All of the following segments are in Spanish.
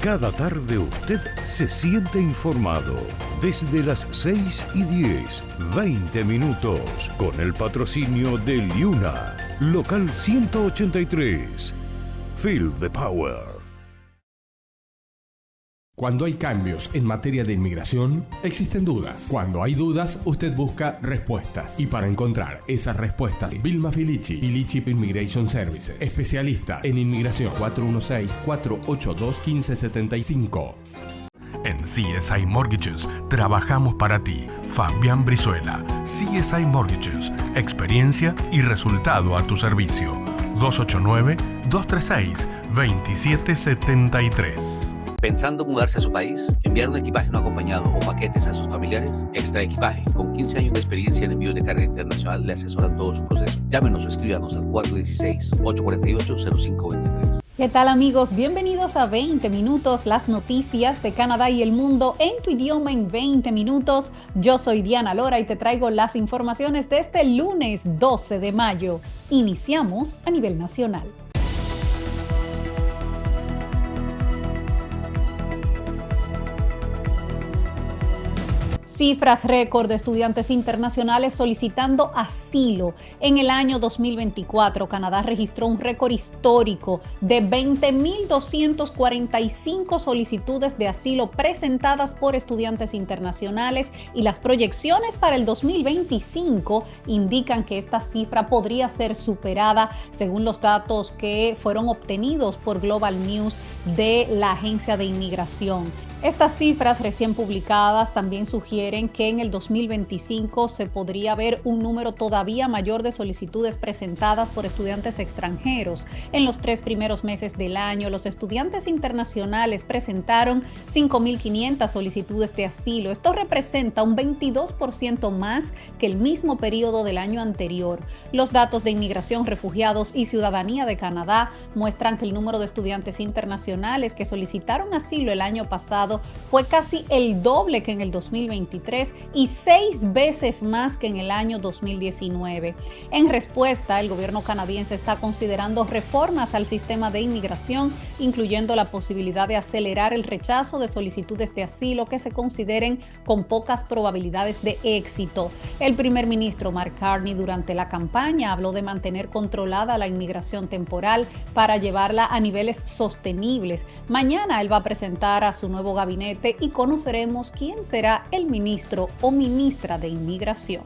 Cada tarde usted se siente informado. Desde las 6:10, 20 minutos, con el patrocinio de Liuna, local 183. Feel the power. Cuando hay cambios en materia de inmigración, existen dudas. Cuando hay dudas, usted busca respuestas. Y para encontrar esas respuestas, Vilma Filici, Filici Immigration Services, especialista en inmigración, 416-482-1575. En CSI Mortgages trabajamos para ti. Fabián Brizuela, CSI Mortgages, experiencia y resultado a tu servicio. 289-236-2773. ¿Pensando mudarse a su país? ¿Enviar un equipaje no acompañado o paquetes a sus familiares? Extra Equipaje, con 15 años de experiencia en envío de carga internacional, le asesoran todo su proceso. Llámenos o escríbanos al 416-848-0523. ¿Qué tal, amigos? Bienvenidos a 20 Minutos, las noticias de Canadá y el mundo en tu idioma en 20 minutos. Yo soy Diana Lora y te traigo las informaciones de este lunes 12 de mayo. Iniciamos a nivel nacional. Cifras récord de estudiantes internacionales solicitando asilo. En el año 2024, Canadá registró un récord histórico de 20.245 solicitudes de asilo presentadas por estudiantes internacionales, y las proyecciones para el 2025 indican que esta cifra podría ser superada según los datos que fueron obtenidos por Global News de la Agencia de Inmigración. Estas cifras recién publicadas también sugieren que en el 2025 se podría ver un número todavía mayor de solicitudes presentadas por estudiantes extranjeros. En los 3 primeros meses del año, los estudiantes internacionales presentaron 5.500 solicitudes de asilo. Esto representa un 22% más que el mismo periodo del año anterior. Los datos de Inmigración, Refugiados y Ciudadanía de Canadá muestran que el número de estudiantes internacionales que solicitaron asilo el año pasado fue casi el doble que en el 2023 y 6 veces más que en el año 2019. En respuesta, el gobierno canadiense está considerando reformas al sistema de inmigración, incluyendo la posibilidad de acelerar el rechazo de solicitudes de asilo que se consideren con pocas probabilidades de éxito. El primer ministro Mark Carney, durante la campaña, habló de mantener controlada la inmigración temporal para llevarla a niveles sostenibles. Mañana él va a presentar a su nuevo gabinete y conoceremos quién será el ministro o ministra de Inmigración.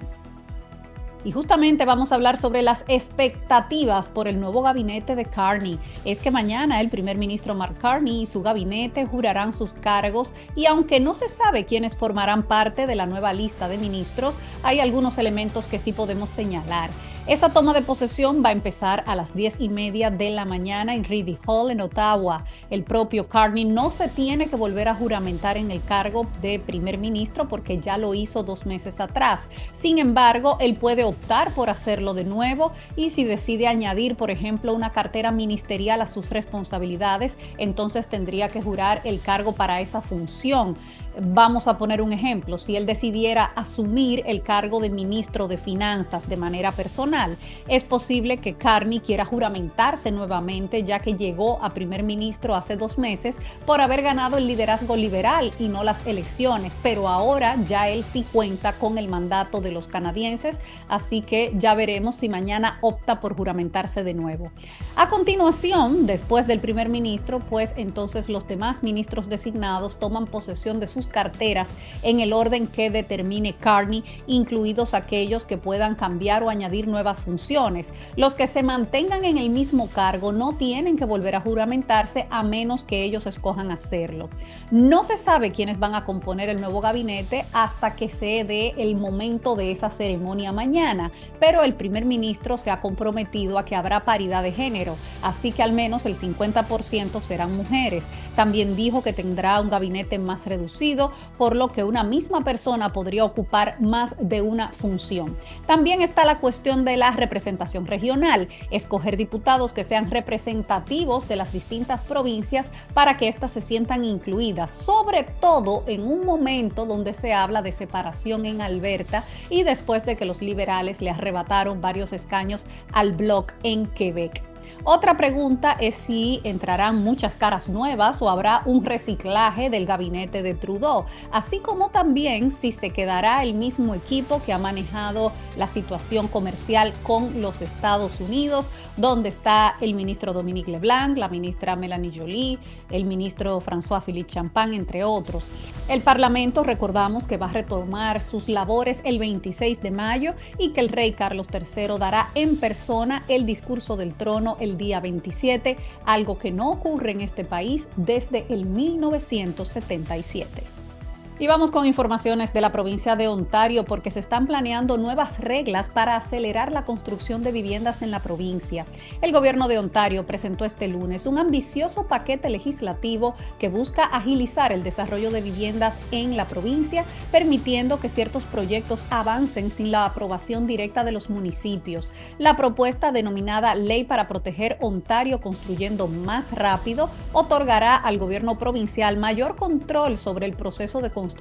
Y justamente vamos a hablar sobre las expectativas por el nuevo gabinete de Carney. Es que mañana el primer ministro Mark Carney y su gabinete jurarán sus cargos, y aunque no se sabe quiénes formarán parte de la nueva lista de ministros, hay algunos elementos que sí podemos señalar. Esa toma de posesión va a empezar a las 10:30 de la mañana en Reedy Hall, en Ottawa. El propio Carney no se tiene que volver a juramentar en el cargo de primer ministro porque ya lo hizo 2 meses atrás. Sin embargo, él puede optar por hacerlo de nuevo, y si decide añadir, por ejemplo, una cartera ministerial a sus responsabilidades, entonces tendría que jurar el cargo para esa función. Vamos a poner un ejemplo: si él decidiera asumir el cargo de ministro de Finanzas de manera personal, es posible que Carney quiera juramentarse nuevamente, ya que llegó a primer ministro hace 2 meses por haber ganado el liderazgo liberal y no las elecciones, pero ahora ya él sí cuenta con el mandato de los canadienses, así que ya veremos si mañana opta por juramentarse de nuevo. A continuación, después del primer ministro, pues entonces los demás ministros designados toman posesión de sus carteras en el orden que determine Carney, incluidos aquellos que puedan cambiar o añadir nuevas funciones. Los que se mantengan en el mismo cargo no tienen que volver a juramentarse a menos que ellos escojan hacerlo. No se sabe quiénes van a componer el nuevo gabinete hasta que se dé el momento de esa ceremonia mañana, pero el primer ministro se ha comprometido a que habrá paridad de género, así que al menos el 50% serán mujeres. También dijo que tendrá un gabinete más reducido, por lo que una misma persona podría ocupar más de una función. También está la cuestión de la representación regional, escoger diputados que sean representativos de las distintas provincias para que éstas se sientan incluidas, sobre todo en un momento donde se habla de separación en Alberta y después de que los liberales le arrebataron varios escaños al Bloc en Quebec. Otra pregunta es si entrarán muchas caras nuevas o habrá un reciclaje del gabinete de Trudeau, así como también si se quedará el mismo equipo que ha manejado la situación comercial con los Estados Unidos, donde está el ministro Dominique LeBlanc, la ministra Melanie Joly, el ministro François-Philippe Champagne, entre otros. El Parlamento, recordamos que va a retomar sus labores el 26 de mayo y que el rey Carlos III dará en persona el discurso del trono el día 27, algo que no ocurre en este país desde el 1977. Y vamos con informaciones de la provincia de Ontario porque se están planeando nuevas reglas para acelerar la construcción de viviendas en la provincia. El gobierno de Ontario presentó este lunes un ambicioso paquete legislativo que busca agilizar el desarrollo de viviendas en la provincia, permitiendo que ciertos proyectos avancen sin la aprobación directa de los municipios. La propuesta, denominada Ley para Proteger Ontario Construyendo Más Rápido, otorgará al gobierno provincial mayor control sobre el proceso de construcción,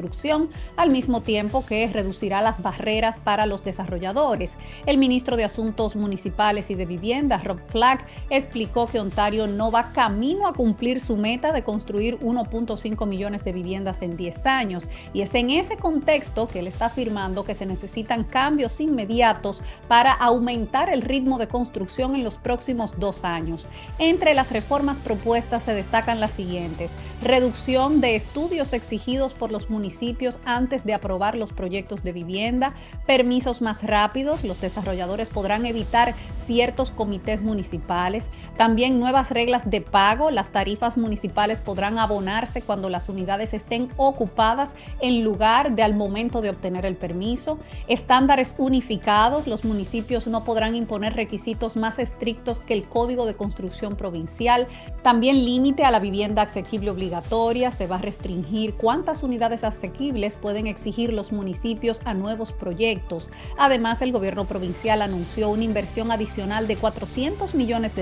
al mismo tiempo que reducirá las barreras para los desarrolladores. El ministro de Asuntos Municipales y de Vivienda, Rob Flack, explicó que Ontario no va camino a cumplir su meta de construir 1.5 millones de viviendas en 10 años, y es en ese contexto que él está afirmando que se necesitan cambios inmediatos para aumentar el ritmo de construcción en los próximos 2 años. Entre las reformas propuestas se destacan las siguientes: reducción de estudios exigidos por los municipios antes de aprobar los proyectos de vivienda, permisos más rápidos, los desarrolladores podrán evitar ciertos comités municipales, también nuevas reglas de pago, las tarifas municipales podrán abonarse cuando las unidades estén ocupadas en lugar de al momento de obtener el permiso, estándares unificados, los municipios no podrán imponer requisitos más estrictos que el Código de Construcción Provincial, también límite a la vivienda asequible obligatoria, se va a restringir cuántas unidades asequibles pueden exigir los municipios a nuevos proyectos. Además, el gobierno provincial anunció una inversión adicional de $400 millones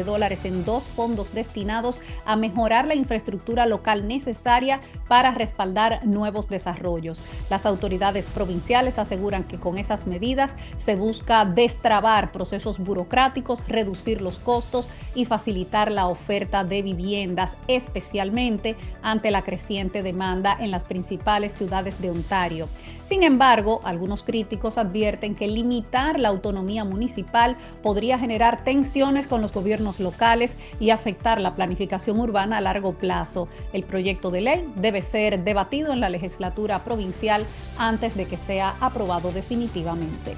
en 2 fondos destinados a mejorar la infraestructura local necesaria para respaldar nuevos desarrollos. Las autoridades provinciales aseguran que con esas medidas se busca destrabar procesos burocráticos, reducir los costos y facilitar la oferta de viviendas, especialmente ante la creciente demanda en las principales ciudades de Ontario. Sin embargo, algunos críticos advierten que limitar la autonomía municipal podría generar tensiones con los gobiernos locales y afectar la planificación urbana a largo plazo. El proyecto de ley debe ser debatido en la legislatura provincial antes de que sea aprobado definitivamente.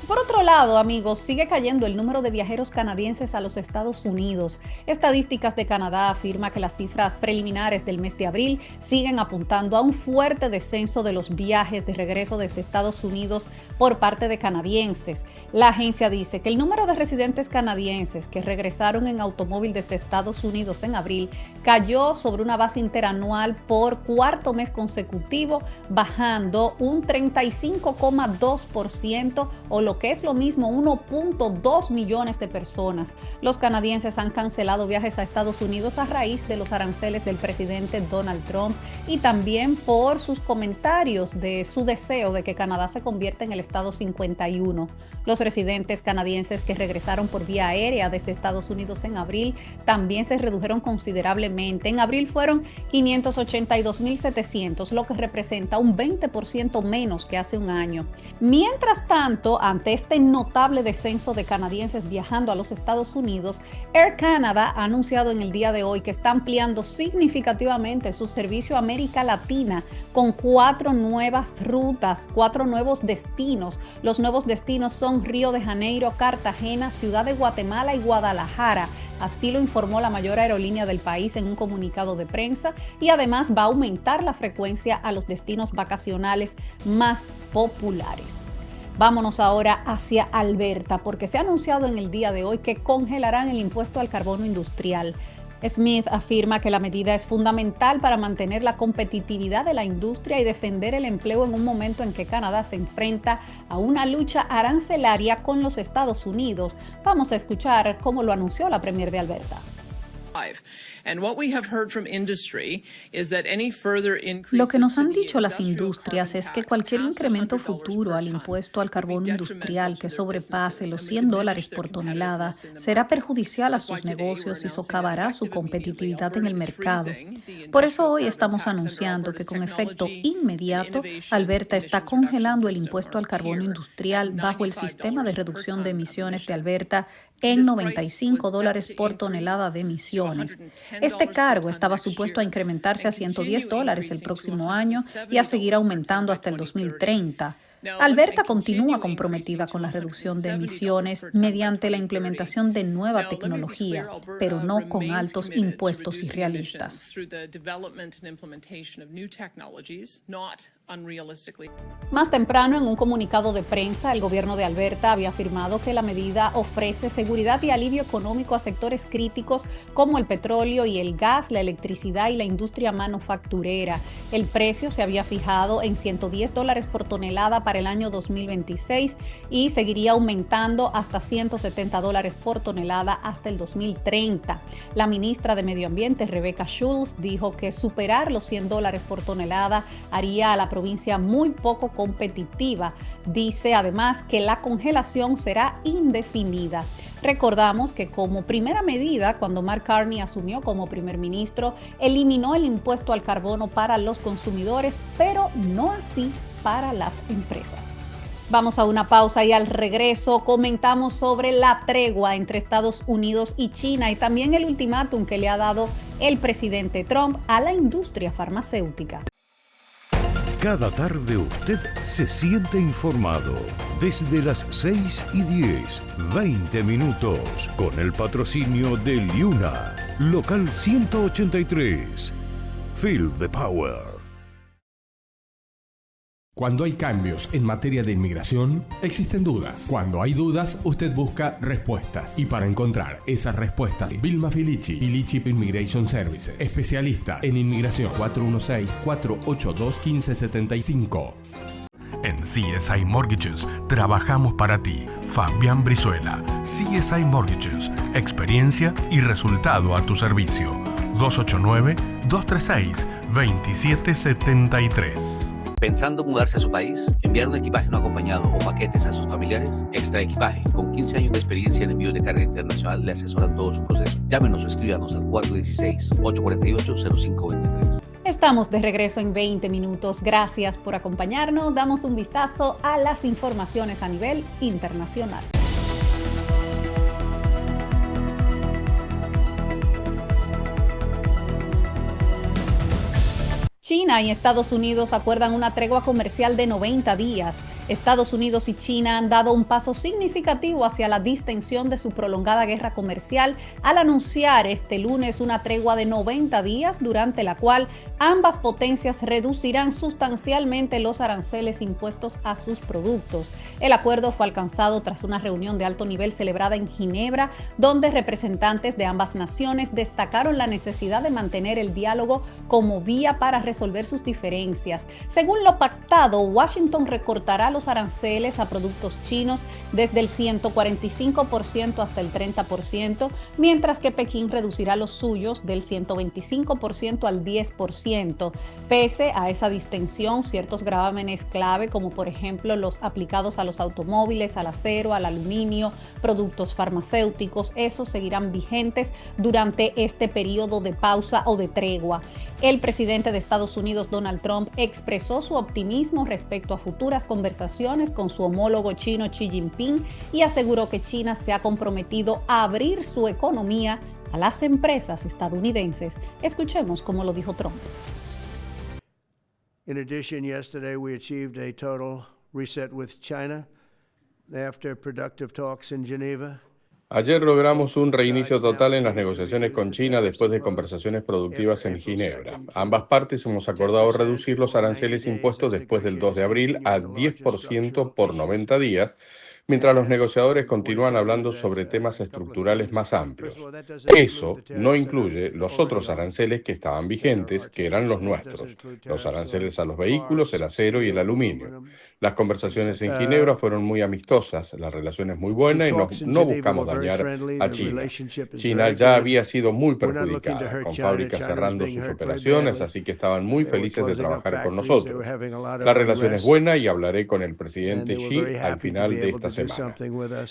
Por otro lado, amigos, sigue cayendo el número de viajeros canadienses a los Estados Unidos. Estadísticas de Canadá afirma que las cifras preliminares del mes de abril siguen apuntando a un fuerte descenso de los viajes de regreso desde Estados Unidos por parte de canadienses. La agencia dice que el número de residentes canadienses que regresaron en automóvil desde Estados Unidos en abril cayó sobre una base interanual por 4º mes consecutivo, bajando un 35,2% o lo que es lo mismo 1.2 millones de personas. Los canadienses han cancelado viajes a Estados Unidos a raíz de los aranceles del presidente Donald Trump y también por sus comentarios de su deseo de que Canadá se convierta en el estado 51. Los residentes canadienses que regresaron por vía aérea desde Estados Unidos en abril también se redujeron considerablemente. En abril fueron 582,700, lo que representa un 20% menos que hace un año. Mientras tanto, ante este notable descenso de canadienses viajando a los Estados Unidos, Air Canada ha anunciado en el día de hoy que está ampliando significativamente su servicio a América Latina con 4 nuevas rutas, 4 nuevos destinos. Los nuevos destinos son Río de Janeiro, Cartagena, Ciudad de Guatemala y Guadalajara. Así lo informó la mayor aerolínea del país en un comunicado de prensa, y además va a aumentar la frecuencia a los destinos vacacionales más populares. Vámonos ahora hacia Alberta, porque se ha anunciado en el día de hoy que congelarán el impuesto al carbono industrial. Smith afirma que la medida es fundamental para mantener la competitividad de la industria y defender el empleo en un momento en que Canadá se enfrenta a una lucha arancelaria con los Estados Unidos. Vamos a escuchar cómo lo anunció la Premier de Alberta. Lo que nos han dicho las industrias es que cualquier incremento futuro al impuesto al carbón industrial que sobrepase los $100 por tonelada será perjudicial a sus negocios y socavará su competitividad en el mercado. Por eso hoy estamos anunciando que con efecto inmediato, Alberta está congelando el impuesto al carbón industrial bajo el sistema de reducción de emisiones de Alberta en $95 por tonelada de emisiones. Este cargo estaba supuesto a incrementarse a $110 el próximo año y a seguir aumentando hasta el 2030. Alberta continúa comprometida con la reducción de emisiones mediante la implementación de nueva tecnología, pero no con altos impuestos irrealistas. Más temprano, en un comunicado de prensa, el gobierno de Alberta había afirmado que la medida ofrece seguridad y alivio económico a sectores críticos como el petróleo y el gas, la electricidad y la industria manufacturera. El precio se había fijado en $110 por tonelada para el año 2026 y seguiría aumentando hasta $170 por tonelada hasta el 2030. La ministra de Medio Ambiente, Rebecca Schulz, dijo que superar los $100 por tonelada haría a la provincia muy poco competitiva. Dice además que la congelación será indefinida. Recordamos que como primera medida, cuando Mark Carney asumió como primer ministro, eliminó el impuesto al carbono para los consumidores, pero no así para las empresas. Vamos a una pausa y al regreso comentamos sobre la tregua entre Estados Unidos y China y también el ultimátum que le ha dado el presidente Trump a la industria farmacéutica. Cada tarde usted se siente informado. Desde las 6:10, 20 minutos, con el patrocinio de Liuna, local 183. Feel the power. Cuando hay cambios en materia de inmigración, existen dudas. Cuando hay dudas, usted busca respuestas. Y para encontrar esas respuestas, Vilma Filici, Filici Immigration Services, especialista en inmigración, 416-482-1575. En CSI Mortgages trabajamos para ti. Fabián Brizuela, CSI Mortgages, experiencia y resultado a tu servicio. 289-236-2773. ¿Pensando mudarse a su país? ¿Enviar un equipaje no acompañado o paquetes a sus familiares? Extra Equipaje, con 15 años de experiencia en envío de carga internacional, le asesoran todo su proceso. Llámenos o escríbanos al 416-848-0523. Estamos de regreso en 20 minutos. Gracias por acompañarnos. Damos un vistazo a las informaciones a nivel internacional. China y Estados Unidos acuerdan una tregua comercial de 90 días. Estados Unidos y China han dado un paso significativo hacia la distensión de su prolongada guerra comercial al anunciar este lunes una tregua de 90 días durante la cual ambas potencias reducirán sustancialmente los aranceles impuestos a sus productos. El acuerdo fue alcanzado tras una reunión de alto nivel celebrada en Ginebra, donde representantes de ambas naciones destacaron la necesidad de mantener el diálogo como vía para resolver sus diferencias. Según lo pactado, Washington recortará los aranceles a productos chinos desde el 145% hasta el 30%, mientras que Pekín reducirá los suyos del 125% al 10%. Pese a esa distensión, ciertos gravámenes clave, como por ejemplo los aplicados a los automóviles, al acero, al aluminio, productos farmacéuticos, esos seguirán vigentes durante este periodo de pausa o de tregua. El presidente de Estados Unidos, Donald Trump, expresó su optimismo respecto a futuras conversaciones con su homólogo chino Xi Jinping y aseguró que China se ha comprometido a abrir su economía a las empresas estadounidenses. Escuchemos cómo lo dijo Trump. In addition, yesterday we achieved a total reset with China after productive talks in Geneva. Ayer logramos un reinicio total en las negociaciones con China después de conversaciones productivas en Ginebra. Ambas partes hemos acordado reducir los aranceles impuestos después del 2 de abril a 10% por 90 días, mientras los negociadores continúan hablando sobre temas estructurales más amplios. Eso no incluye los otros aranceles que estaban vigentes, que eran los nuestros, los aranceles a los vehículos, el acero y el aluminio. Las conversaciones en Ginebra fueron muy amistosas, la relación es muy buena y no buscamos dañar a China. China ya había sido muy perjudicada, con fábricas cerrando sus operaciones, así que estaban muy felices de trabajar con nosotros. La relación es buena y hablaré con el presidente Xi al final de esta semana.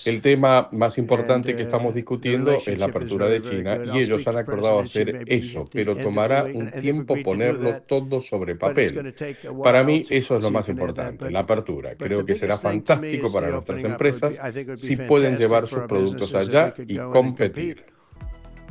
El tema más importante que estamos discutiendo es la apertura de China y ellos han acordado hacer eso, pero tomará un tiempo ponerlo todo sobre papel. Para mí eso es lo más importante, la apertura. Creo que será fantástico para nuestras empresas si pueden llevar sus productos allá y competir.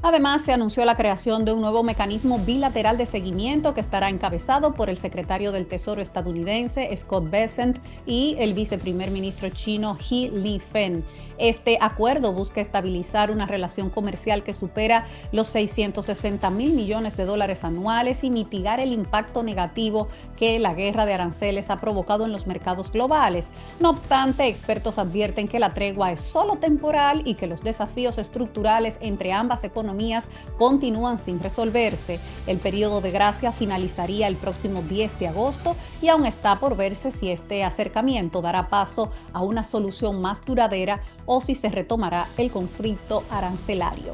Además, se anunció la creación de un nuevo mecanismo bilateral de seguimiento que estará encabezado por el secretario del Tesoro estadounidense, Scott Bessent, y el viceprimer ministro chino, He Lifeng. Este acuerdo busca estabilizar una relación comercial que supera los 660,000 millones de dólares anuales y mitigar el impacto negativo que la guerra de aranceles ha provocado en los mercados globales. No obstante, expertos advierten que la tregua es solo temporal y que los desafíos estructurales entre ambas economías continúan sin resolverse. El periodo de gracia finalizaría el próximo 10 de agosto y aún está por verse si este acercamiento dará paso a una solución más duradera o si se retomará el conflicto arancelario.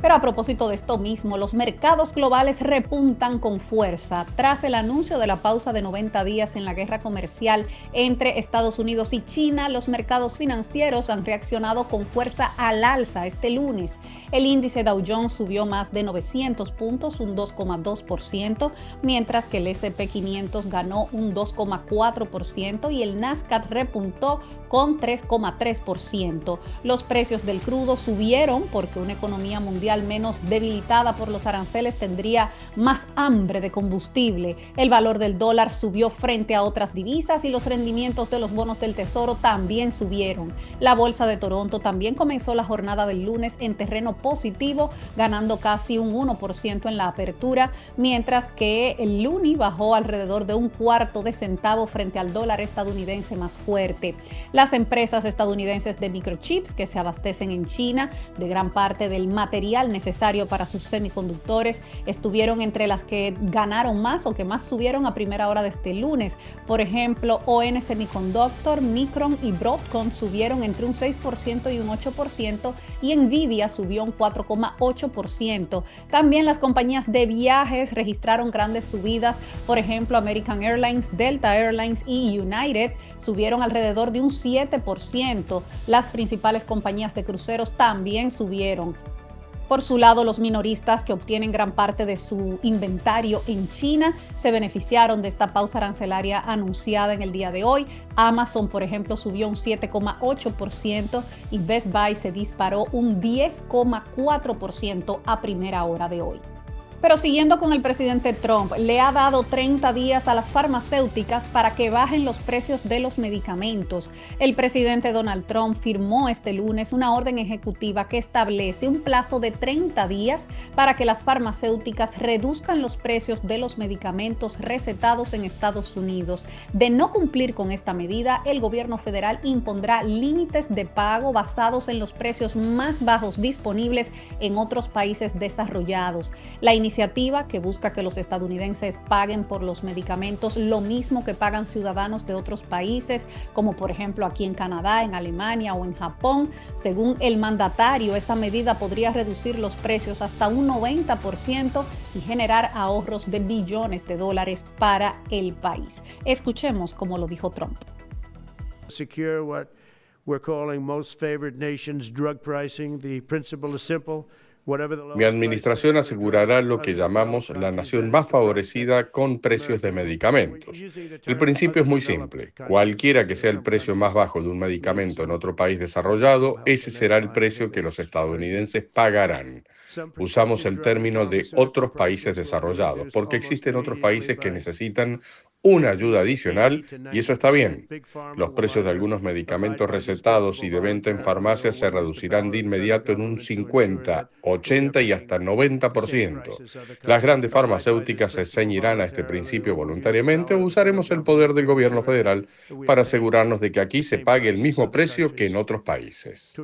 Pero a propósito de esto mismo, los mercados globales repuntan con fuerza. Tras el anuncio de la pausa de 90 días en la guerra comercial entre Estados Unidos y China, los mercados financieros han reaccionado con fuerza al alza este lunes. El índice Dow Jones subió más de 900 puntos, un 2,2%, mientras que el S&P 500 ganó un 2,4% y el Nasdaq repuntó con 3,3%. Los precios del crudo subieron porque una economía mundial menos debilitada por los aranceles tendría más hambre de combustible. El valor del dólar subió frente a otras divisas y los rendimientos de los bonos del Tesoro también subieron. La bolsa de Toronto también comenzó la jornada del lunes en terreno positivo, ganando casi un 1% en la apertura, mientras que el luni bajó alrededor de un cuarto de centavo frente al dólar estadounidense más fuerte. Las empresas estadounidenses de microchips que se abastecen en China de gran parte del material necesario para sus semiconductores estuvieron entre las que ganaron más o que más subieron a primera hora de este lunes. Por ejemplo, ON Semiconductor, Micron y Broadcom subieron entre un 6% y un 8% y Nvidia subió un 4,8%. También las compañías de viajes registraron grandes subidas. Por ejemplo, American Airlines, Delta Airlines y United subieron alrededor de un 7%. Las principales compañías de cruceros también subieron. Por su lado, los minoristas que obtienen gran parte de su inventario en China se beneficiaron de esta pausa arancelaria anunciada en el día de hoy. Amazon, por ejemplo, subió un 7,8% y Best Buy se disparó un 10,4% a primera hora de hoy. Pero siguiendo con el presidente Trump, le ha dado 30 días a las farmacéuticas para que bajen los precios de los medicamentos. El presidente Donald Trump firmó este lunes una orden ejecutiva que establece un plazo de 30 días para que las farmacéuticas reduzcan los precios de los medicamentos recetados en Estados Unidos. De no cumplir con esta medida, el gobierno federal impondrá límites de pago basados en los precios más bajos disponibles en otros países desarrollados. La iniciativa, que busca que los estadounidenses paguen por los medicamentos lo mismo que pagan ciudadanos de otros países, como por ejemplo aquí en Canadá, en Alemania o en Japón. Según el mandatario, esa medida podría reducir los precios hasta un 90% y generar ahorros de billones de dólares para el país. Escuchemos cómo lo dijo Trump. Secure what we're calling most favored nations drug pricing. The principle is simple. Mi administración asegurará lo que llamamos la nación más favorecida con precios de medicamentos. El principio es muy simple. Cualquiera que sea el precio más bajo de un medicamento en otro país desarrollado, ese será el precio que los estadounidenses pagarán. Usamos el término de otros países desarrollados, porque existen otros países que necesitan una ayuda adicional y eso está bien. Los precios de algunos medicamentos recetados y de venta en farmacias se reducirán de inmediato en un 50, 80 y hasta 90%. Las grandes farmacéuticas se ceñirán a este principio voluntariamente o usaremos el poder del gobierno federal para asegurarnos de que aquí se pague el mismo precio que en otros países.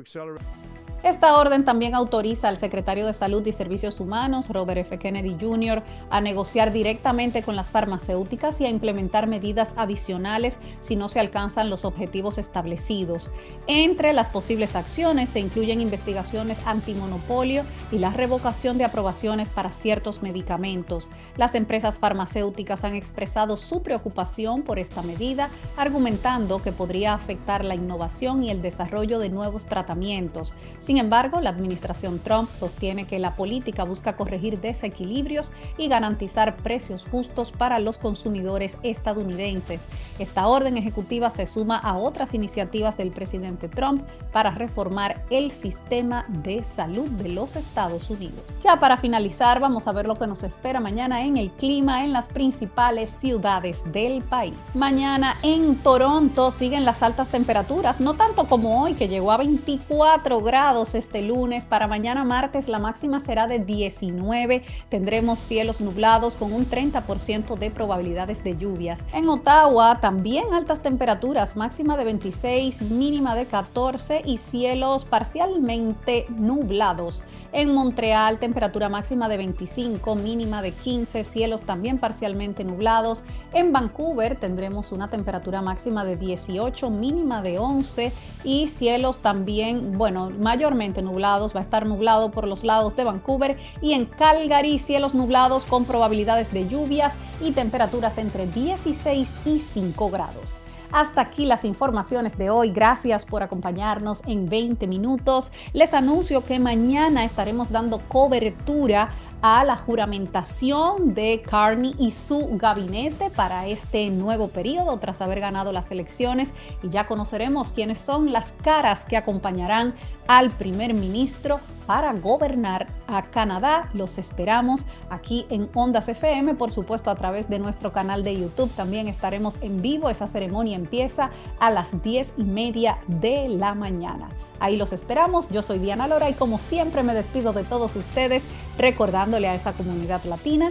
Esta orden también autoriza al secretario de Salud y Servicios Humanos, Robert F. Kennedy Jr., a negociar directamente con las farmacéuticas y a implementar medidas adicionales si no se alcanzan los objetivos establecidos. Entre las posibles acciones se incluyen investigaciones antimonopolio y la revocación de aprobaciones para ciertos medicamentos. Las empresas farmacéuticas han expresado su preocupación por esta medida, argumentando que podría afectar la innovación y el desarrollo de nuevos tratamientos. Sin embargo, la administración Trump sostiene que la política busca corregir desequilibrios y garantizar precios justos para los consumidores estadounidenses. Esta orden ejecutiva se suma a otras iniciativas del presidente Trump para reformar el sistema de salud de los Estados Unidos. Ya para finalizar, vamos a ver lo que nos espera mañana en el clima en las principales ciudades del país. Mañana en Toronto siguen las altas temperaturas, no tanto como hoy que llegó a 24 grados este lunes. Para mañana martes la máxima será de 19. Tendremos cielos nublados con un 30% de probabilidades de lluvias. En Ottawa también altas temperaturas, máxima de 26, mínima de 14 y cielos parcialmente nublados. En Montreal temperatura máxima de 25, mínima de 15, cielos también parcialmente nublados. En Vancouver tendremos una temperatura máxima de 18, mínima de 11 y cielos también, mayormente nublados, va a estar nublado por los lados de Vancouver, y en Calgary cielos nublados con probabilidades de lluvias y temperaturas entre 16 y 5 grados. Hasta aquí las informaciones de hoy. Gracias por acompañarnos en 20 minutos. Les anuncio que mañana estaremos dando cobertura a la juramentación de Carney y su gabinete para este nuevo periodo tras haber ganado las elecciones, y ya conoceremos quiénes son las caras que acompañarán al primer ministro para gobernar a Canadá. Los esperamos aquí en Ondas FM, por supuesto a través de nuestro canal de YouTube. También estaremos en vivo. Esa ceremonia empieza a las 10:30 de la mañana. Ahí los esperamos. Yo soy Diana Lora y como siempre me despido de todos ustedes recordándole a esa comunidad latina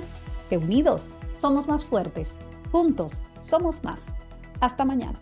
que unidos somos más fuertes, juntos somos más. Hasta mañana.